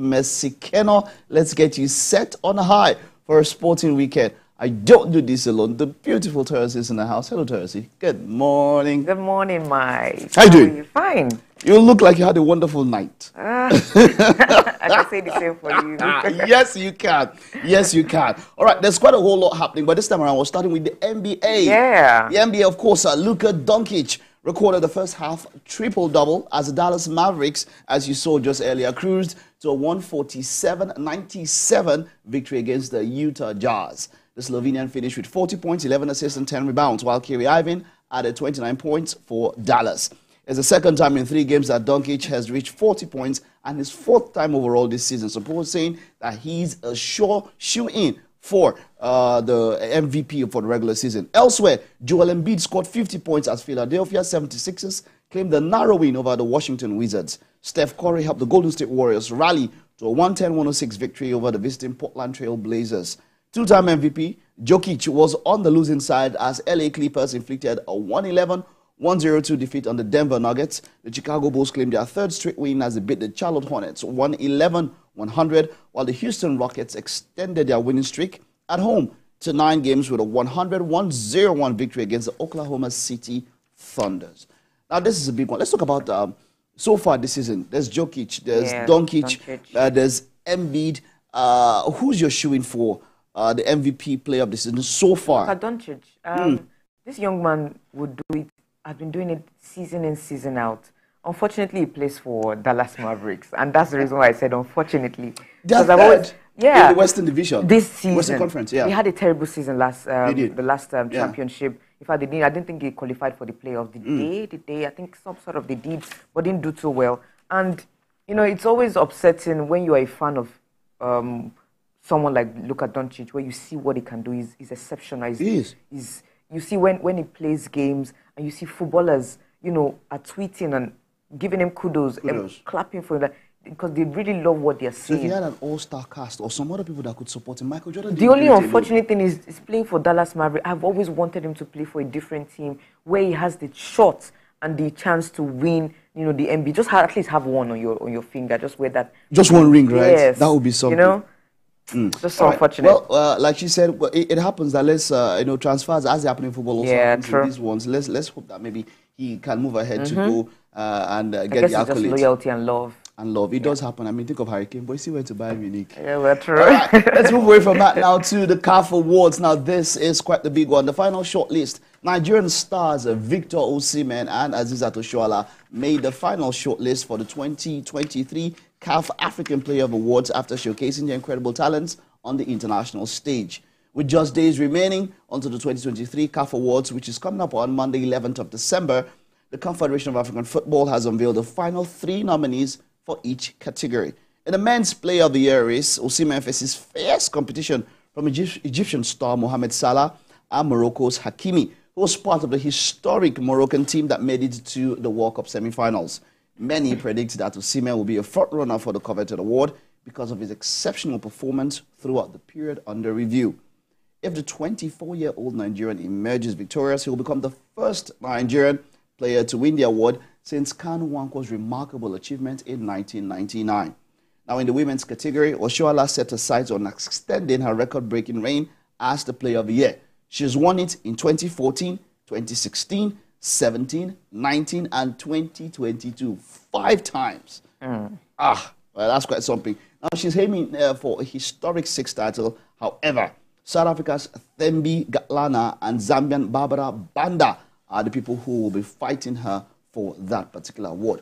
Mesikeno. Let's get you set on high for a sporting weekend. I don't do this alone. The beautiful Teresi is in the house. Hello, Teresi. Good morning. Good morning, Mike. How you doing? You? Fine. You look like you had a wonderful night. I can say the same for you. Yes, you can. Yes, you can. All right, there's quite a whole lot happening, but this time around, we're starting with the NBA. Yeah. The NBA, of course, Luka Doncic recorded the first half triple-double as the Dallas Mavericks, as you saw just earlier, cruised to a 147-97 victory against the Utah Jazz. The Slovenian finished with 40 points, 11 assists, and 10 rebounds, while Kyrie Irving added 29 points for Dallas. It's the second time in 3 games that Doncic has reached 40 points and his 4th time overall this season. Support saying that he's a sure shoe-in for the MVP for the regular season. Elsewhere, Joel Embiid scored 50 points as Philadelphia 76ers claimed the narrow win over the Washington Wizards. Steph Curry helped the Golden State Warriors rally to a 110-106 victory over the visiting Portland Trail Blazers. 2-time MVP, Jokic was on the losing side as LA Clippers inflicted a 111-102 defeat on the Denver Nuggets. The Chicago Bulls claimed their 3rd straight win as they beat the Charlotte Hornets 111-100, while the Houston Rockets extended their winning streak at home to 9 games with a 100-101 victory against the Oklahoma City Thunders. Now, this is a big one. Let's talk about so far this season. There's Jokic, there's Doncic, there's Embiid. Who's your shooing for the MVP player of the season so far? Doncic. This young man would do it. I've been doing it season in, season out. Unfortunately, he plays for Dallas Mavericks, and that's the reason why I said unfortunately. Because I've always, in the Western Division, this season, Western Conference. Yeah, he had a terrible season last, the last championship. In fact, I didn't think he qualified for the playoff. The day, I think some sort of they did, but didn't do too well. And you know, it's always upsetting when you are a fan of someone like Luka Doncic, where you see what he can do. He's exceptional. You see when he plays games, and you see footballers, you know, are tweeting and giving him kudos. And clapping for him, because they really love what they're seeing. So if he had an all-star cast or some other people that could support him, Michael Jordan. The only unfortunate thing is playing for Dallas Mavericks. I've always wanted him to play for a different team where he has the shot and the chance to win. You know, the NBA. Just at least have one on your finger. Just wear that. Just one ring, right? Yes. That would be something. You know. Just so unfortunate. Well, like she said, it happens that transfers as they happen in football also happens in these ones. Let's hope that maybe he can move ahead to go and get the accolades. Just loyalty and love. And love. It does happen. I mean, think of Hurricane, but you see where to buy Munich. Yeah, well, true. All right, let's move away from that now to the CAF Awards. Now, this is quite the big one. The final shortlist. Nigerian stars Victor Osimhen and Azeezat Oshoala made the final shortlist for the 2023 CAF African Player of Awards after showcasing their incredible talents on the international stage. With just days remaining until the 2023 CAF Awards, which is coming up on Monday, 11th of December, the Confederation of African Football has unveiled the final 3 nominees for each category. In the Men's Player of the Year race, Osimhen faces fierce competition from Egyptian star Mohamed Salah and Morocco's Hakimi, who was part of the historic Moroccan team that made it to the World Cup semi-finals. Many predict that Osimhen will be a front-runner for the coveted award because of his exceptional performance throughout the period under review. If the 24-year-old Nigerian emerges victorious, he will become the first Nigerian player to win the award since Kanu Nwankwo's remarkable achievement in 1999. Now, in the women's category, Oshoala set her sights on extending her record-breaking reign as the Player of the Year. She has won it in 2014, 2016, 17, 19, and 2022. 5 times. Well, that's quite something. Now, she's aiming for a historic 6th title. However, South Africa's Thembi Gatlana and Zambian Barbara Banda are the people who will be fighting her for that particular award.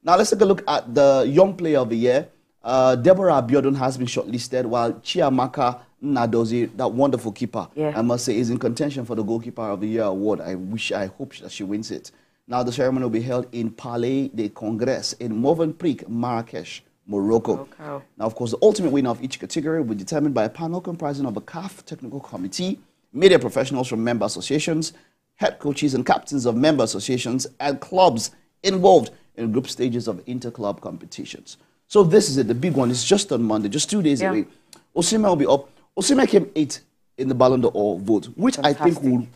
Now, let's take a look at the Young Player of the Year. Deborah Abiodun has been shortlisted, while Chiamaka Nadozie, that wonderful keeper, I must say, is in contention for the Goalkeeper of the Year award. I hope that she wins it. Now, the ceremony will be held in Palais des Congrès in Movenpick, Marrakesh, Morocco. Now, of course, the ultimate winner of each category will be determined by a panel comprising of a CAF technical committee, media professionals from member associations, head coaches and captains of member associations, and clubs involved in group stages of inter-club competitions. So this is it. The big one is just on Monday, just 2 days away. Osimhen will be up. Osimhen came 8th in the Ballon d'Or vote, which I think will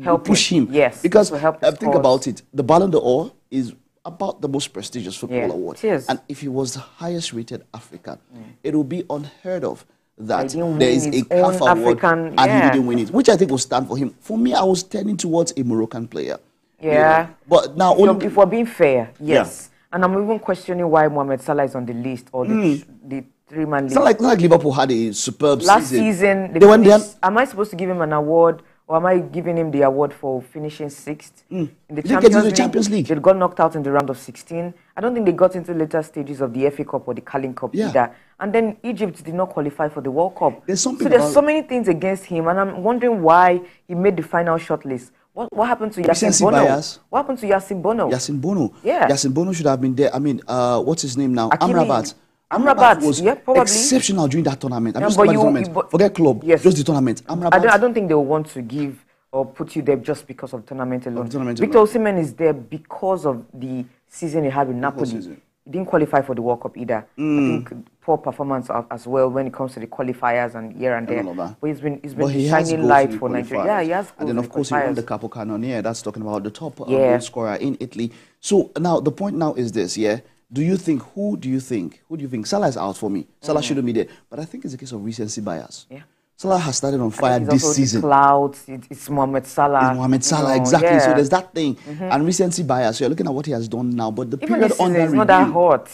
help push him. Yes, because think about it. The Ballon d'Or is about the most prestigious football award. Cheers. And if he was the highest rated African, it will be unheard of that there is a CAF award and he didn't win it, which I think will stand for him. For me, I was tending towards a Moroccan player. Yeah. But now, if we're being fair, yes. And I'm even questioning why Mohamed Salah is on the list or the three-man list. It's not like Liverpool had a superb season. Last season, am I supposed to give him an award, or am I giving him the award for finishing 6th? In the Champions League. They got knocked out in the round of 16. I don't think they got into later stages of the FA Cup or the Carling Cup either. And then Egypt did not qualify for the World Cup. There's so many things against him, and I'm wondering why he made the final shortlist. What happened to Yasin Bono? What happened to Yasin Bono? Yasin Bono. Yeah. Yasin Bono should have been there. I mean, what's his name now? Amrabat. Amrabat was exceptional during that tournament. I'm just talking about the tournament. Forget club. Yes. Just the tournament. Amrabat. I don't think they will want to give or put you there just because of tournament alone. Victor Osimhen is there because of the season he had with Napoli. He didn't qualify for the World Cup either. I think poor performance as well when it comes to the qualifiers and here and there. But he's been shining light for Nigeria. Yeah, he has goals. And then of course he won the Capo Cannoniere. That's talking about the top goal scorer in Italy. So now the point now is this, who do you think? Salah is out for me. Salah shouldn't be there. But I think it's a case of recency bias. Yeah. Salah has started on fire this season. Clouds, it's Mohamed Salah. It's Mohamed Salah, exactly. So there's that thing. And recency bias. So you're looking at what he has done now, but the period under review, it's not that hot,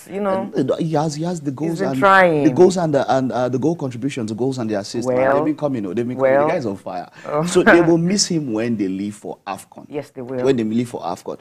He has the goals and the goals and the goal contributions, the goals and the assists. They've been coming. They've been coming. The guy's on fire. So they will miss him when they leave for AFCON. Yes, they will. When they leave for AFCON.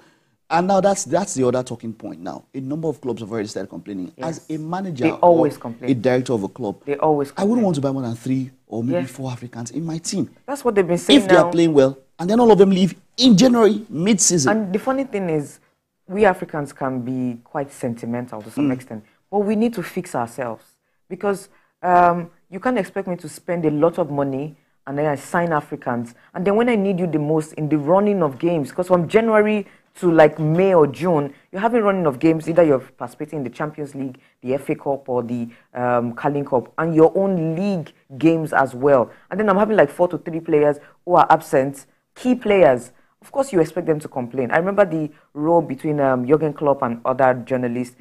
And now that's the other talking point now. A number of clubs have already started complaining. As a manager they always complain. A director of a club, they always complain. I wouldn't want to buy more than 3 or maybe 4 Africans in my team. That's what they've been saying if they are playing well, and then all of them leave in January, mid-season. And the funny thing is, we Africans can be quite sentimental to some extent, but we need to fix ourselves. Because you can't expect me to spend a lot of money and then I sign Africans, and then when I need you the most in the running of games, because from January to like May or June, you're having running of games, either you're participating in the Champions League, the FA Cup, or the Carling Cup, and your own league games as well. And then I'm having like 4 to 3 players who are absent, key players. Of course, you expect them to complain. I remember the row between Jurgen Klopp and other journalists.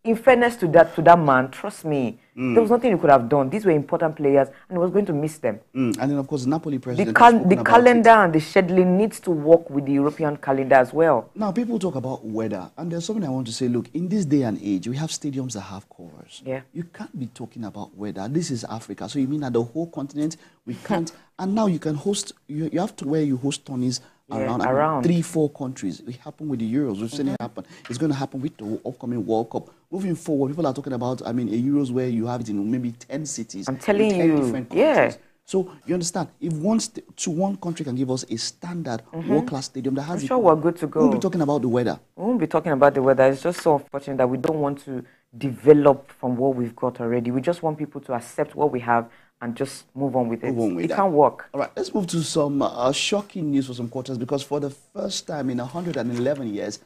In fairness to that man, trust me, there was nothing you could have done. These were important players, and he was going to miss them. And then, of course, Napoli president... The calendar and the scheduling needs to work with the European calendar as well. Now, people talk about weather, and there's something I want to say. Look, in this day and age, we have stadiums that have covers. Yeah. You can't be talking about weather. This is Africa. So you mean that the whole continent, we can't... And now you can host... You have to where you host tourneys around 3, 4 countries. It happened with the Euros. We've seen it happen. It's going to happen with the upcoming World Cup. Moving forward, people are talking about, a Euros where you have it in maybe 10 cities. I'm telling you, different countries. So you understand, if one country can give us a standard world-class stadium that has I'm sure we're good to go. We won't be talking about the weather. We won't be talking about the weather. It's just so unfortunate that we don't want to develop from what we've got already. We just want people to accept what we have and just move on with it. It can't work. All right, let's move to some shocking news for some quarters, because for the first time in 111 years,